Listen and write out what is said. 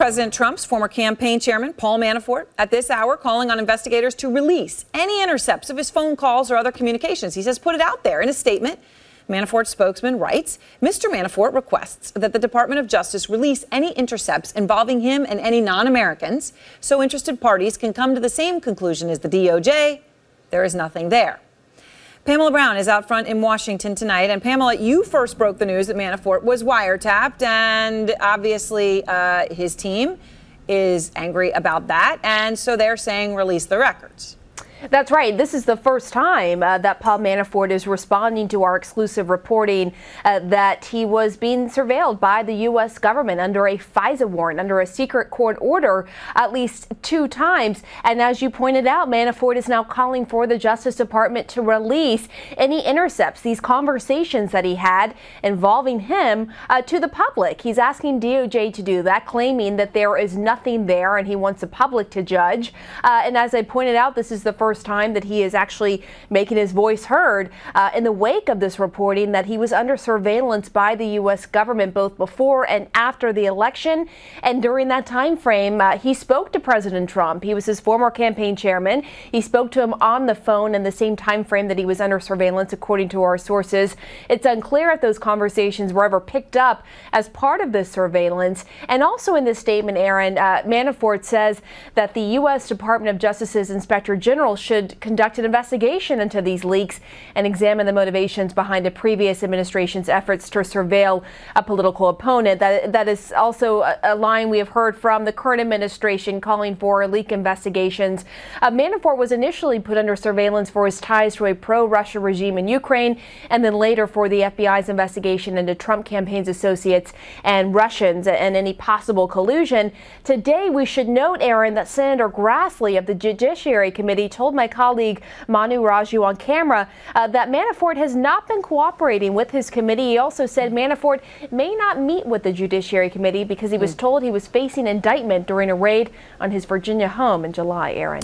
President Trump's former campaign chairman, Paul Manafort, at this hour calling on investigators to release any intercepts of his phone calls or other communications. He says put it out there. In a statement, Manafort's spokesman writes, Mr. Manafort requests that the Department of Justice release any intercepts involving him and any non-Americans so interested parties can come to the same conclusion as the DOJ. There is nothing there. Pamela Brown is out front in Washington tonight. And Pamela, you first broke the news that Manafort was wiretapped, and obviously his team is angry about that. And so they're saying release the records. That's right. This is the first time that Paul Manafort is responding to our exclusive reporting that he was being surveilled by the U.S. government under a FISA warrant, under a secret court order, at least 2 times. And as you pointed out, Manafort is now calling for the Justice Department to release any intercepts, these conversations that he had involving him, to the public. He's asking DOJ to do that, claiming that there is nothing there and he wants the public to judge. And as I pointed out, this is the first time that he is actually making his voice heard in the wake of this reporting that he was under surveillance by the U.S. government both before and after the election. And during that time frame, he spoke to President Trump. He was his former campaign chairman. He spoke to him on the phone in the same time frame that he was under surveillance, according to our sources. It's unclear if those conversations were ever picked up as part of this surveillance. And also in this statement, Aaron, Manafort says that the U.S. Department of Justice's Inspector General should conduct an investigation into these leaks and examine the motivations behind the previous administration's efforts to surveil a political opponent. That is also a line we have heard from the current administration calling for leak investigations. Manafort was initially put under surveillance for his ties to a pro-Russia regime in Ukraine, and then later for the FBI's investigation into Trump campaign's associates and Russians and any possible collusion. Today, we should note, Aaron, that Senator Grassley of the Judiciary Committee told my colleague Manu Raju on camera that Manafort has not been cooperating with his committee. He also said Manafort may not meet with the Judiciary Committee because he was told he was facing indictment during a raid on his Virginia home in July, Aaron.